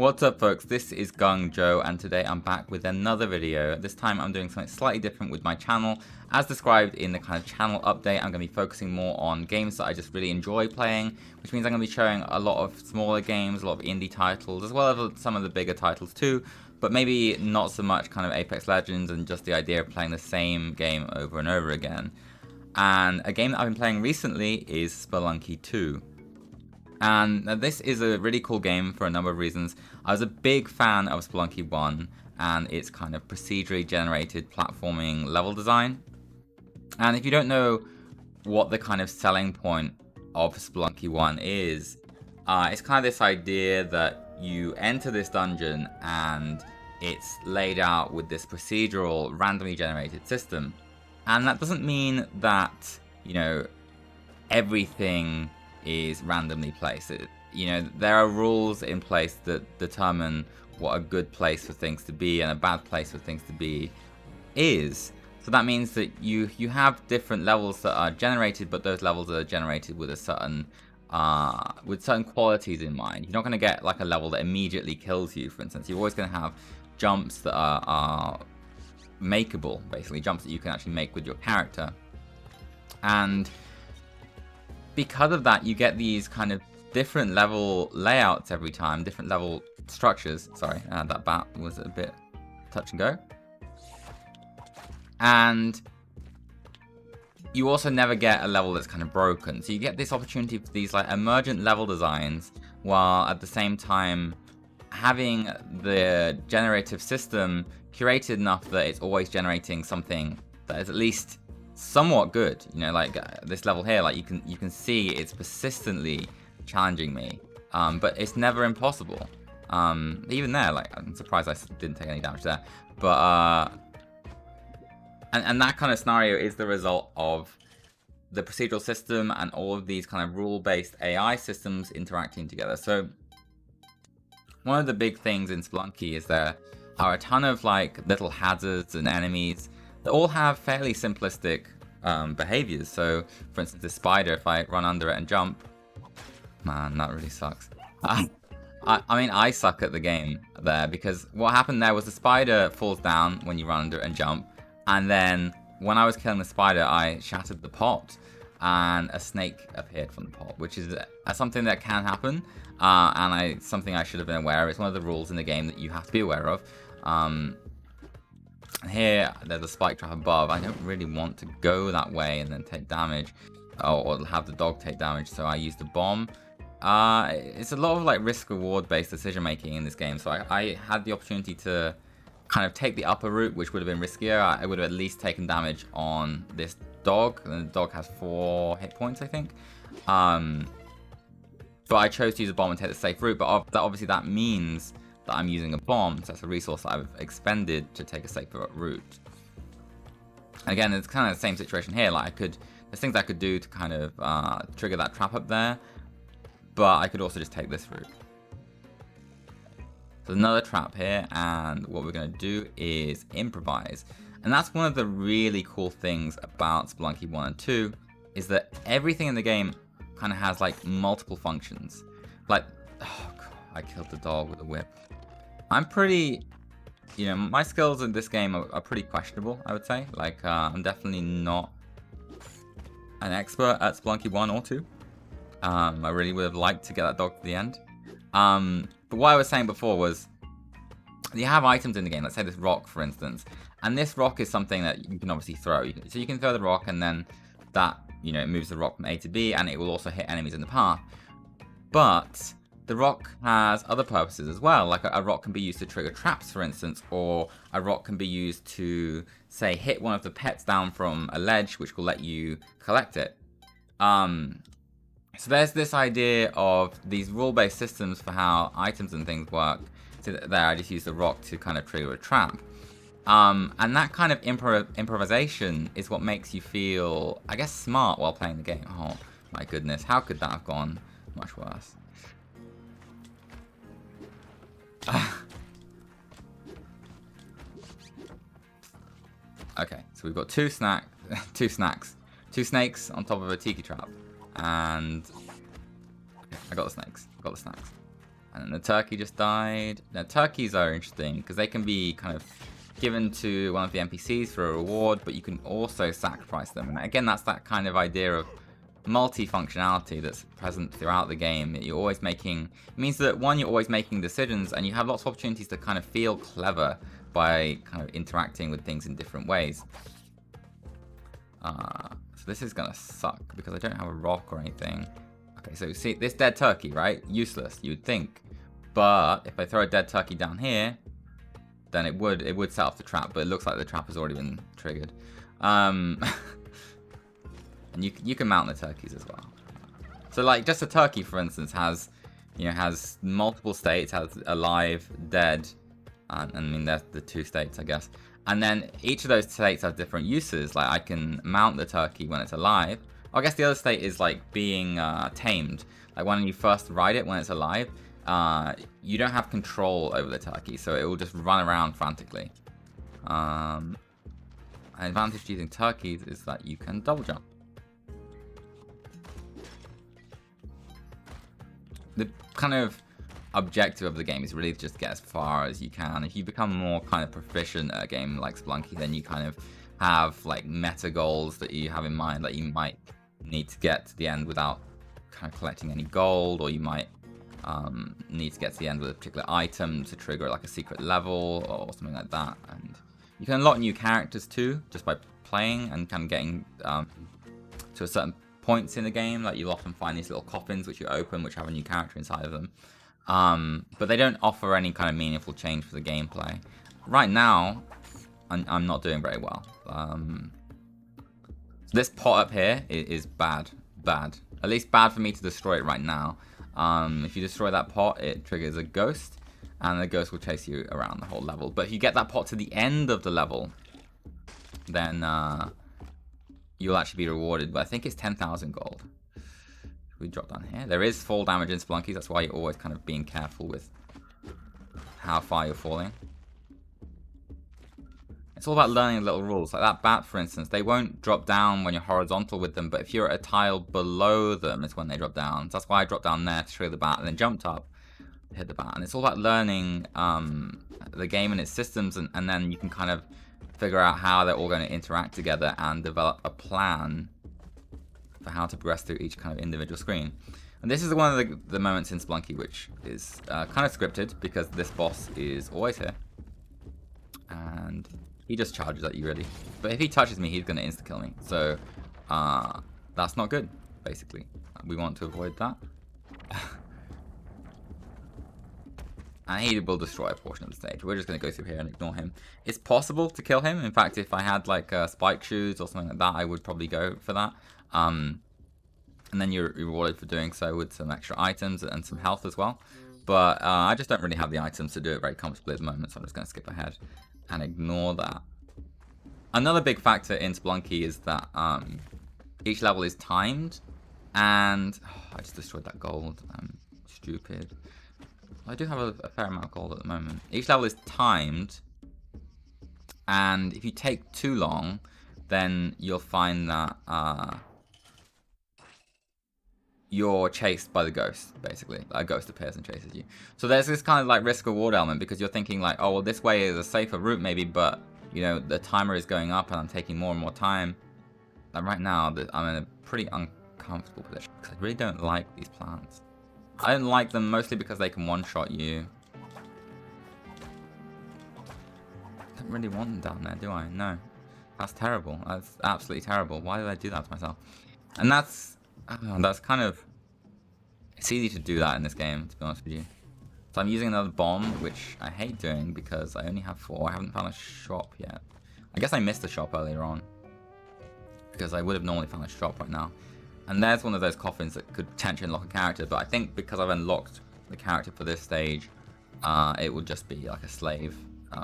What's up folks, this is Gung Joe and today I'm back with another video. This time I'm doing something slightly different with my channel. As described in the kind of channel update, I'm going to be focusing more on games that I just really enjoy playing, which means I'm going to be showing a lot of smaller games, a lot of indie titles, as well as some of the bigger titles too, but maybe not so much kind of Apex Legends and just the idea of playing the same game over and over again. And a game that I've been playing recently is Spelunky 2. And this is a really cool game for a number of reasons. I was a big fan of Spelunky 1 and its kind of procedurally generated platforming level design. And if you don't know what the kind of selling point of Spelunky 1 is, it's kind of this idea that you enter this dungeon and it's laid out with this procedural, randomly generated system. And that doesn't mean that, you know, everything is randomly placed. There are rules in place that determine what a good place for things to be and a bad place for things to be is. So that means that you have different levels that are generated, but those levels are generated with a certain certain qualities in mind. You're not going to get like a level that immediately kills you, for instance. You're always going to have jumps that are makeable, basically jumps that you can actually make with your character. And because of that, you get these kind of different level layouts every time, different level structures. Sorry, that bat was a bit touch and go. And you also never get a level that's kind of broken. So you get this opportunity for these like emergent level designs, while at the same time having the generative system curated enough that it's always generating something that is at least somewhat good. Like this level here, like you can see it's persistently challenging me, but it's never impossible. Even there, like I'm surprised I didn't take any damage there, but and that kind of scenario is the result of the procedural system and all of these kind of rule-based AI systems interacting together. So one of the big things in Spelunky is there are a ton of like little hazards and enemies that all have fairly simplistic behaviors. So for instance, this spider, if I run under it and jump, man, that really sucks. I mean, I suck at the game there, because what happened there was the spider falls down when you run under it and jump, and then when I was killing the spider, I shattered the pot and a snake appeared from the pot, which is something that can happen, and something I should have been aware of. It's one of the rules in the game that you have to be aware of. Here, there's a spike trap above. I don't really want to go that way and then take damage, or have the dog take damage, so I used a bomb. It's a lot of like risk-reward based decision making in this game, so I had the opportunity to kind of take the upper route, which would have been riskier. I would have at least taken damage on this dog, and the dog has 4 hit points, I think. But I chose to use a bomb and take the safe route, but obviously that means that I'm using a bomb, so that's a resource that I've expended to take a safer route. And again, it's kind of the same situation here. Like there's things I could do to kind of trigger that trap up there, but I could also just take this route. So another trap here, and what we're going to do is improvise. And that's one of the really cool things about Spelunky 1 and 2, is that everything in the game kind of has like multiple functions. Like, oh god, I killed the dog with a whip. I'm pretty, my skills in this game are pretty questionable, I would say. Like, I'm definitely not an expert at Spelunky 1 or 2. I really would have liked to get that dog to the end. But what I was saying before was, you have items in the game, let's say this rock, for instance, and this rock is something that you can obviously throw. So you can throw the rock, and then that, it moves the rock from A to B, and it will also hit enemies in the path. But the rock has other purposes as well. Like a rock can be used to trigger traps, for instance, or a rock can be used to, say, hit one of the pets down from a ledge, which will let you collect it. So there's this idea of these rule-based systems for how items and things work. So there, I just use the rock to kind of trigger a trap. And that kind of improvisation is what makes you feel, I guess, smart while playing the game. Oh my goodness, how could that have gone much worse? Okay, so we've got two snakes on top of a tiki trap, and I got the snakes. And the turkey just died. Now, turkeys are interesting because they can be kind of given to one of the NPCs for a reward, but you can also sacrifice them. And again, that's that kind of idea of multi-functionality that's present throughout the game. That you're always making, it means that one, you're always making decisions, and you have lots of opportunities to kind of feel clever by kind of interacting with things in different ways. So this is gonna suck because I don't have a rock or anything. Okay, so see this dead turkey, right? Useless, you'd think. But if I throw a dead turkey down here, then it would set off the trap, but it looks like the trap has already been triggered. And you can mount the turkeys as well. So like just a turkey, for instance, has multiple states, has alive, dead, and I mean that's the two states, I guess. And then each of those states have different uses. Like I can mount the turkey when it's alive. I guess the other state is like being tamed. Like when you first ride it when it's alive, you don't have control over the turkey, so it will just run around frantically. An advantage to using turkeys is that you can double jump. The kind of objective of the game is really just get as far as you can. If you become more kind of proficient at a game like Spelunky, then you kind of have like meta goals that you have in mind, that you might need to get to the end without kind of collecting any gold, or you might need to get to the end with a particular item to trigger like a secret level or something like that. And you can unlock new characters too just by playing and kind of getting to a certain points in the game. Like you'll often find these little coffins which you open which have a new character inside of them, but they don't offer any kind of meaningful change for the gameplay. Right now I'm not doing very well. This pot up here is bad, at least bad for me to destroy it right now. If you destroy that pot, it triggers a ghost, and the ghost will chase you around the whole level. But if you get that pot to the end of the level, then you'll actually be rewarded. But I think it's 10,000 gold. We drop down here. There is fall damage in Spelunkies. That's why you're always kind of being careful with how far you're falling. It's all about learning little rules. Like that bat, for instance, they won't drop down when you're horizontal with them, but if you're at a tile below them, it's when they drop down. So that's why I dropped down there to trigger the bat, and then jumped up, hit the bat. And it's all about learning the game and its systems, and then you can kind of figure out how they're all going to interact together and develop a plan for how to progress through each kind of individual screen. And this is one of the moments in Spelunky which is kind of scripted, because this boss is always here. And he just charges at you, really. But if he touches me, he's going to insta-kill me. So, that's not good, basically. We want to avoid that. And he will destroy a portion of the stage. We're just going to go through here and ignore him. It's possible to kill him. In fact, if I had, like, spike shoes or something like that, I would probably go for that. And then you're rewarded for doing so with some extra items and some health as well. But I just don't really have the items to do it very comfortably at the moment, so I'm just going to skip ahead and ignore that. Another big factor in Spelunky is that each level is timed, and I just destroyed that gold. I'm stupid. I do have a fair amount of gold at the moment. Each level is timed, and if you take too long, then you'll find that you're chased by the ghost, basically. A ghost appears and chases you. So there's this kind of like risk-reward element, because you're thinking like, oh, well, this way is a safer route maybe, but, you know, the timer is going up and I'm taking more and more time. And right now, I'm in a pretty uncomfortable position, because I really don't like these plants. I don't like them mostly because they can one-shot you. I don't really want them down there, do I? No. That's terrible. That's absolutely terrible. Why did I do that to myself? And that's kind of, it's easy to do that in this game, to be honest with you. So I'm using another bomb, which I hate doing because I only have 4. I haven't found a shop yet. I guess I missed a shop earlier on, because I would have normally found a shop right now. And there's one of those coffins that could potentially unlock a character, but I think because I've unlocked the character for this stage, it would just be like a slave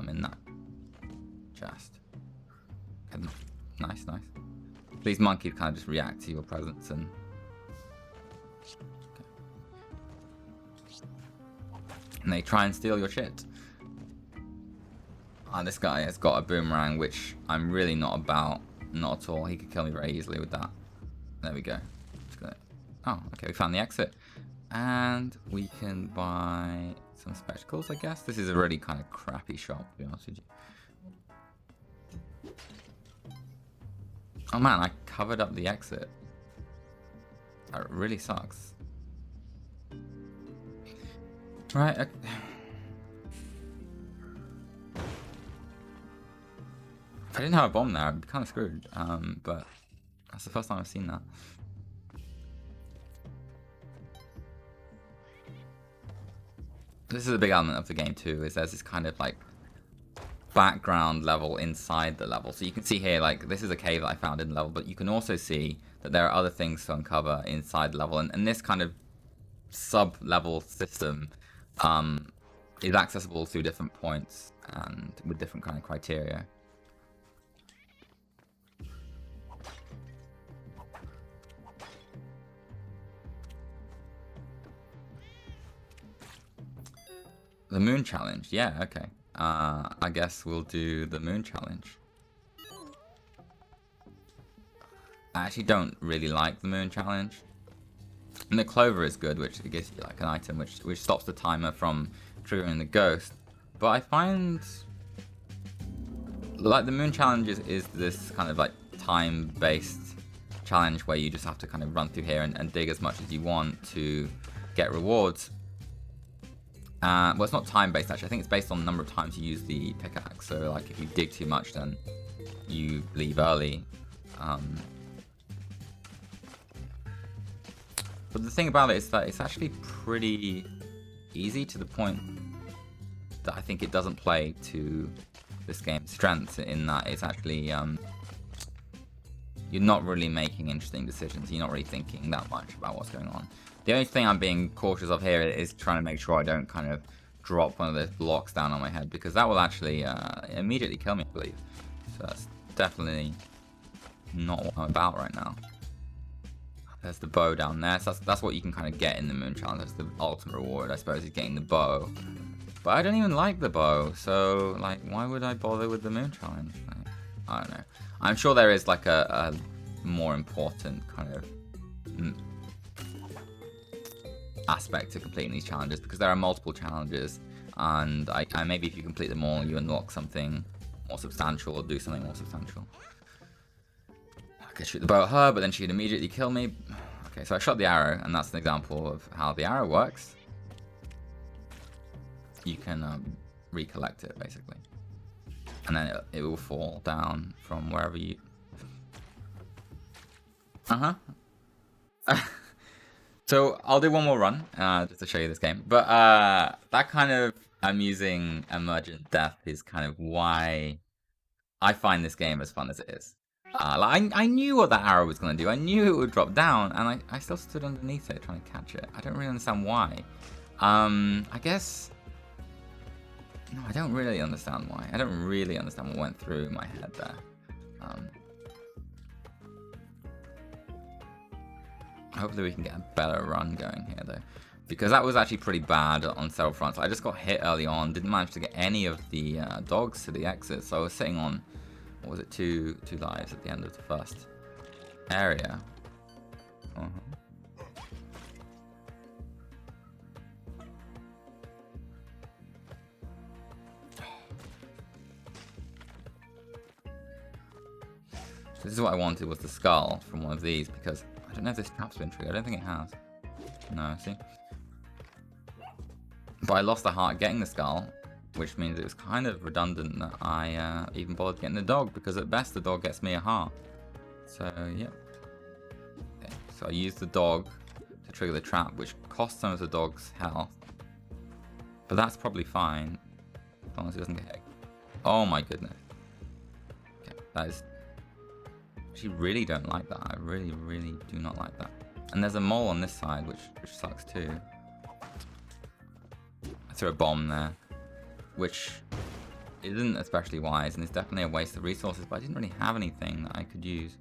in that chest. And nice. These monkeys kind of just react to your presence and... and they try and steal your shit. This guy has got a boomerang, which I'm really not about. Not at all. He could kill me very easily with that. There we go. Just gonna... oh, okay, we found the exit. And we can buy some spectacles, I guess. This is a really kind of crappy shop, to be honest with you. Oh man, I covered up the exit. That really sucks. Right. Okay. If I didn't have a bomb there, I'd be kind of screwed. But that's the first time I've seen that. This is a big element of the game too, is there's this kind of like background level inside the level. So you can see here, like, this is a cave that I found in the level, but you can also see that there are other things to uncover inside the level. And this kind of sub-level system is accessible through different points and with different kind of criteria. The moon challenge, yeah, okay. I guess we'll do the moon challenge. I actually don't really like the moon challenge. And the clover is good, which gives you like an item which stops the timer from triggering the ghost. But I find like the moon challenge is this kind of like time-based challenge where you just have to kind of run through here and dig as much as you want to get rewards. Well, it's not time-based actually. I think it's based on the number of times you use the pickaxe. So, like, if you dig too much, then you leave early. But the thing about it is that it's actually pretty easy to the point that I think it doesn't play to this game's strengths in that it's actually you're not really making interesting decisions. You're not really thinking that much about what's going on. The only thing I'm being cautious of here is trying to make sure I don't kind of drop one of those blocks down on my head, because that will actually immediately kill me, I believe. So that's definitely not what I'm about right now. There's the bow down there, so that's what you can kind of get in the moon challenge. That's the ultimate reward, I suppose, is getting the bow. But I don't even like the bow, so like, why would I bother with the moon challenge? Like, I don't know. I'm sure there is like a more important kind of aspect to completing these challenges, because there are multiple challenges, and I maybe if you complete them all, you unlock something more substantial or do something more substantial. I could shoot the bow at her, but then she'd immediately kill me. Okay, so I shot the arrow, and that's an example of how the arrow works. You can recollect it basically, and then it will fall down from wherever you. So I'll do one more run just to show you this game. But that kind of amusing emergent death is kind of why I find this game as fun as it is. Like I knew what that arrow was going to do. I knew it would drop down, and I still stood underneath it trying to catch it. I don't really understand why. I guess. No, I don't really understand why. I don't really understand what went through my head there. Hopefully we can get a better run going here though, because that was actually pretty bad on several fronts. I just got hit early on, didn't manage to get any of the dogs to the exit, so I was sitting on, what was it, two lives at the end of the first area. This is what I wanted, was the skull from one of these, because I don't know if this trap's been triggered. I don't think it has. No, see? But I lost the heart getting the skull, which means it was kind of redundant that I even bothered getting the dog, because at best the dog gets me a heart. So, yeah. Okay, so I used the dog to trigger the trap, which cost some of the dog's health. But that's probably fine, as long as it doesn't get hit. Oh my goodness. Okay, that is... I actually really don't like that. I really, really do not like that. And there's a mole on this side, which sucks too. I threw a bomb there, which isn't especially wise, and it's definitely a waste of resources, but I didn't really have anything that I could use.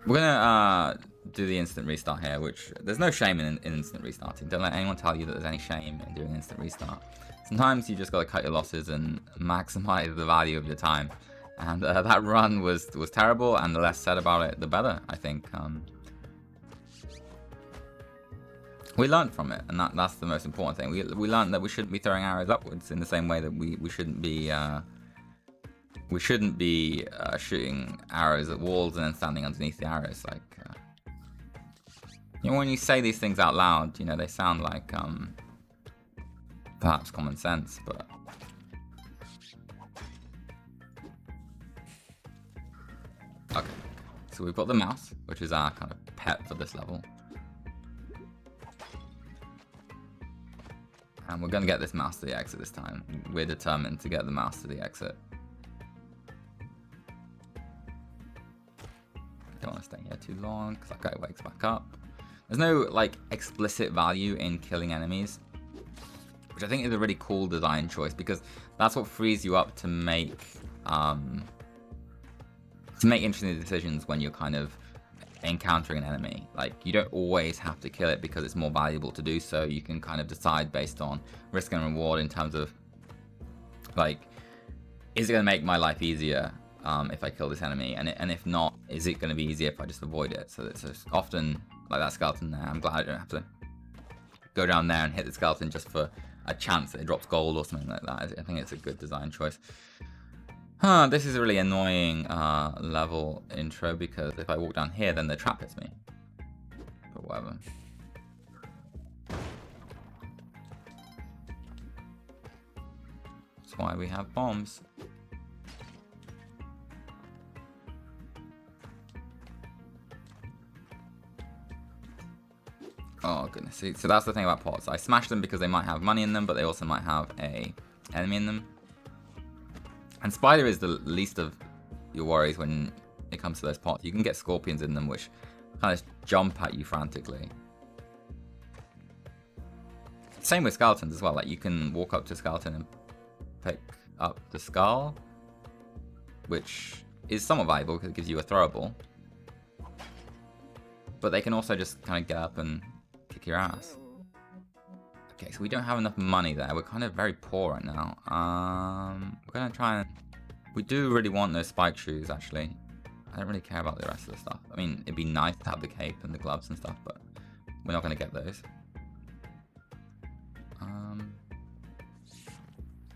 We're gonna do the instant restart here, which there's no shame in instant restarting. Don't let anyone tell you that there's any shame in doing instant restart. Sometimes you just gotta cut your losses and maximize the value of your time. And that run was terrible, and the less said about it, the better, I think. We learned from it, and that's the most important thing. We learned that we shouldn't be throwing arrows upwards in the same way that we shouldn't be shooting arrows at walls and then standing underneath the arrows. Like, you know, when you say these things out loud, you know, they sound like perhaps common sense, but okay. So we've got the mouse, which is our kind of pet for this level. And we're going to get this mouse to the exit this time. We're determined to get the mouse to the exit. Don't want to stay here too long, because that guy wakes back up. There's no, like, explicit value in killing enemies, which I think is a really cool design choice, because that's what frees you up to make interesting decisions when you're kind of encountering an enemy. Like, you don't always have to kill it because it's more valuable to do so. You can kind of decide based on risk and reward in terms of, like, is it going to make my life easier if I kill this enemy, and if not, is it going to be easier if I just avoid it? So it's often like that skeleton there. I'm glad I don't have to go down there and hit the skeleton just for a chance that it drops gold or something like that. I think it's a good design choice. This is a really annoying level intro, because if I walk down here, then the trap hits me. But whatever. That's why we have bombs. Oh goodness, see, so that's the thing about pots. I smash them because they might have money in them, but they also might have a enemy in them. And spider is the least of your worries when it comes to those pots. You can get scorpions in them, which kind of jump at you frantically. Same with skeletons as well. Like, you can walk up to a skeleton and pick up the skull, which is somewhat valuable because it gives you a throwable. But they can also just kind of get up and kick your ass. Okay, so we don't have enough money there. We're kind of very poor right now. We're gonna try and... We do really want those spike shoes, actually. I don't really care about the rest of the stuff. I mean, it'd be nice to have the cape and the gloves and stuff, but we're not gonna get those.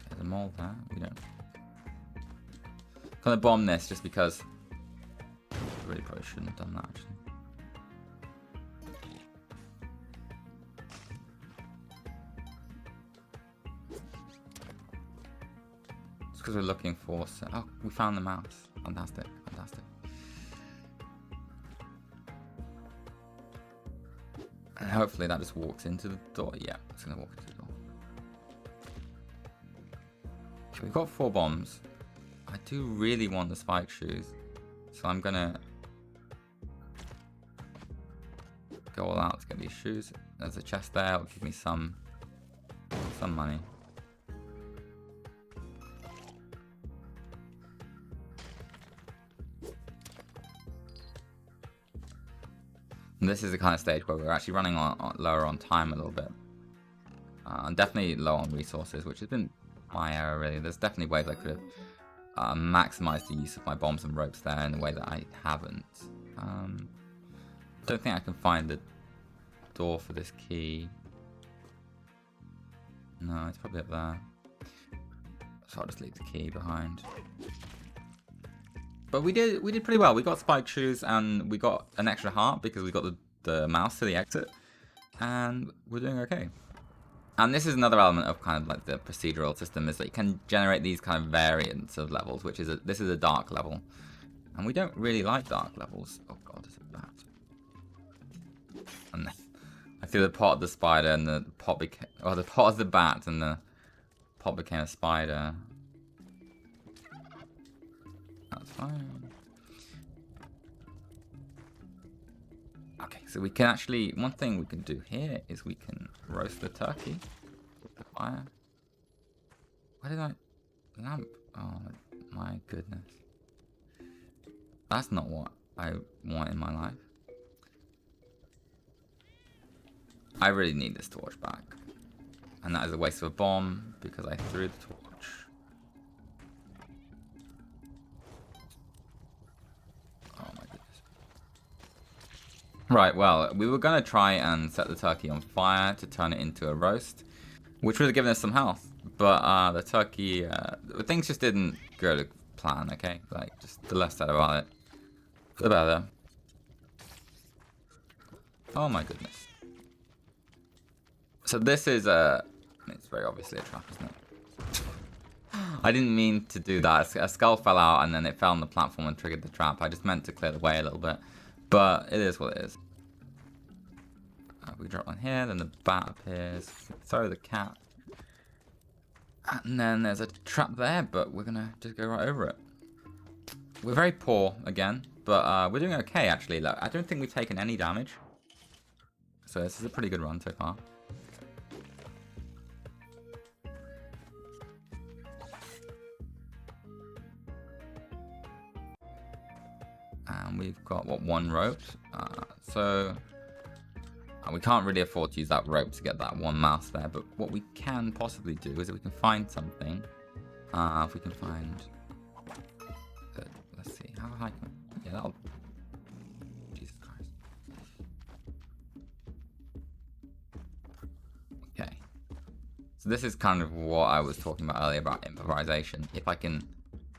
There's a mole there. We don't... Gonna bomb this just because... I really probably shouldn't have done that, actually. Because we're looking for... Oh, we found the mouse. Fantastic, fantastic. And hopefully that just walks into the door. Yeah, it's going to walk into the door. Okay, we've got 4 bombs. I do really want the spike shoes. So I'm going to go all out to get these shoes. There's a chest there. It'll give me some money. And this is the kind of stage where we're actually running lower on time a little bit. And definitely low on resources, which has been my error, really. There's definitely ways I could have maximized the use of my bombs and ropes there in a way that I haven't. Don't think I can find the door for this key. No, it's probably up there. So I'll just leave the key behind. But we did pretty well. We got spiked shoes and we got an extra heart because we got the mouse to the exit. And we're doing okay. And this is another element of kind of like the procedural system, is that you can generate these kind of variants of levels, which is this is a dark level. And we don't really like dark levels. Oh god, is it that? And I threw the pot at the spider and the pot became... Oh, the pot is the bat and the pot became a spider. That's fine. Okay, so we can actually... One thing we can do here is we can roast the turkey with the fire. Why did I... Lamp? Oh my goodness. That's not what I want in my life. I really need this torch back. And that is a waste of a bomb because I threw the torch. Right, well, we were going to try and set the turkey on fire to turn it into a roast, which would have given us some health. But the turkey, things just didn't go to plan, okay? Like, just the less said about it, the better. Oh my goodness. So this is it's very obviously a trap, isn't it? I didn't mean to do that. A skull fell out and then it fell on the platform and triggered the trap. I just meant to clear the way a little bit. But it is what it is. We drop one here, then the bat appears. Throw the cat. And then there's a trap there, but we're gonna just go right over it. We're very poor again, but we're doing okay actually. Look, I don't think we've taken any damage. So this is a pretty good run so far. And we've got, what, one rope. So we can't really afford to use that rope to get that one mouse there. But what we can possibly do is if we can find something. If we can find... let's see, how high can we... Yeah, that'll... Jesus Christ. Okay. So this is kind of what I was talking about earlier about improvisation. If I can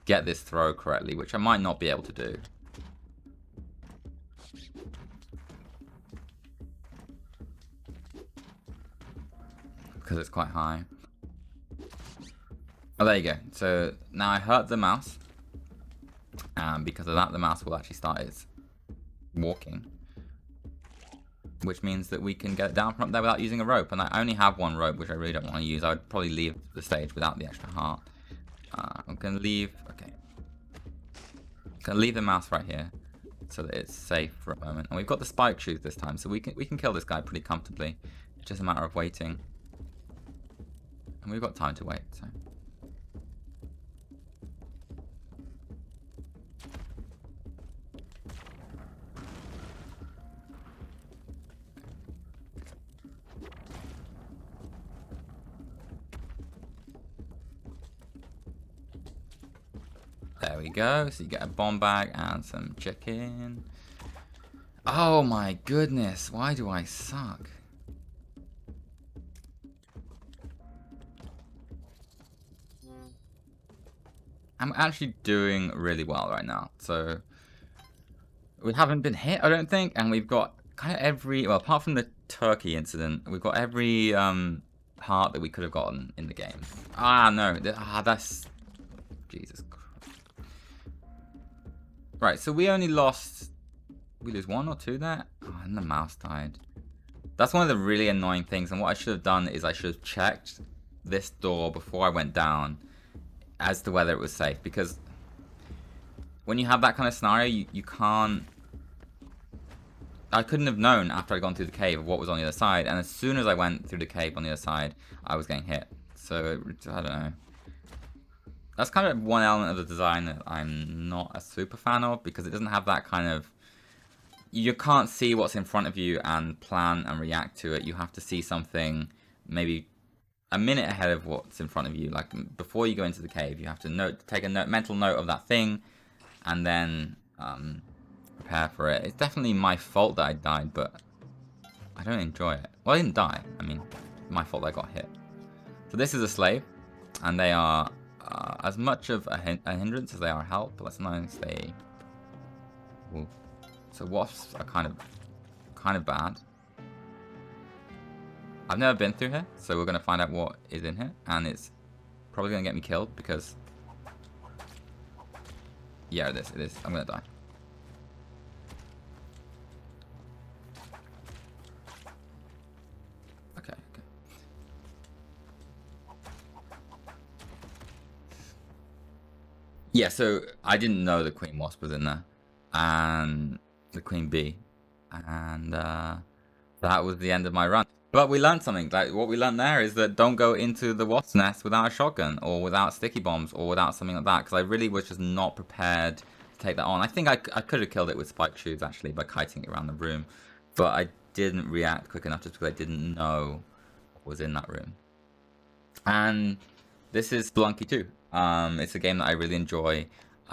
get this throw correctly, which I might not be able to do. Because it's quite high. Oh, there you go. So now I hurt the mouse. And because of that, the mouse will actually start its walking. Which means that we can get it down from up there without using a rope. And I only have one rope, which I really don't want to use. I would probably leave the stage without the extra heart. I'm going to leave... Okay. I'm going to leave the mouse right here. So that it's safe for a moment. And we've got the spike shoes this time. So we can kill this guy pretty comfortably. It's just a matter of waiting. And we've got time to wait, so. There we go. So you get a bomb bag and some chicken. Oh my goodness. Why do I suck? I'm actually doing really well right now. So we haven't been hit, I don't think, and we've got kind of every, well, apart from the turkey incident, we've got every heart that we could have gotten in the game. Ah, no, that's Jesus Christ. Right, so we only lost, we lose one or two there. Oh, and the mouse died. That's one of the really annoying things, and what I should have done is I should have checked this door before I went down as to whether it was safe, because when you have that kind of scenario, you can't... I couldn't have known after I'd gone through the cave what was on the other side, and as soon as I went through the cave on the other side, I was getting hit. So, I don't know. That's kind of one element of the design that I'm not a super fan of, because it doesn't have that kind of... You can't see what's in front of you and plan and react to it. You have to see something maybe a minute ahead of what's in front of you. Like, before you go into the cave, you have to take a mental note of that thing, and then prepare for it. It's definitely my fault that I died, but I don't enjoy it. Well, I didn't die. I mean, my fault that I got hit. So this is a slave, and they are as much of a hindrance as they are a help. Let's notice they... Ooh. So wasps are kind of bad. I've never been through here, so we're going to find out what is in here, and it's probably going to get me killed because... Yeah, it is. I'm going to die. Okay. Yeah, so I didn't know the Queen Wasp was in there, and the Queen Bee, and that was the end of my run. But we learned something. Like, what we learned there is that don't go into the wasp's nest without a shotgun or without sticky bombs or without something like that, because I really was just not prepared to take that on. I think I could have killed it with spike shoes actually by kiting it around the room, but I didn't react quick enough just because I didn't know what was in that room. And this is Spelunky 2. It's a game that I really enjoy.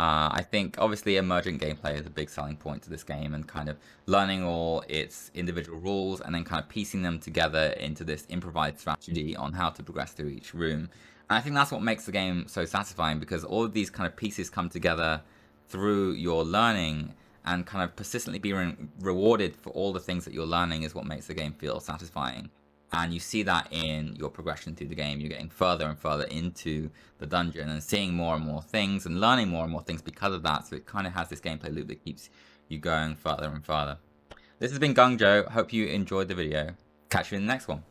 I think obviously emergent gameplay is a big selling point to this game, and kind of learning all its individual rules and then kind of piecing them together into this improvised strategy on how to progress through each room. And I think that's what makes the game so satisfying, because all of these kind of pieces come together through your learning, and kind of persistently being rewarded for all the things that you're learning is what makes the game feel satisfying. And you see that in your progression through the game. You're getting further and further into the dungeon and seeing more and more things and learning more and more things because of that. So it kind of has this gameplay loop that keeps you going further and further. This has been Gung Joe. Hope you enjoyed the video. Catch you in the next one.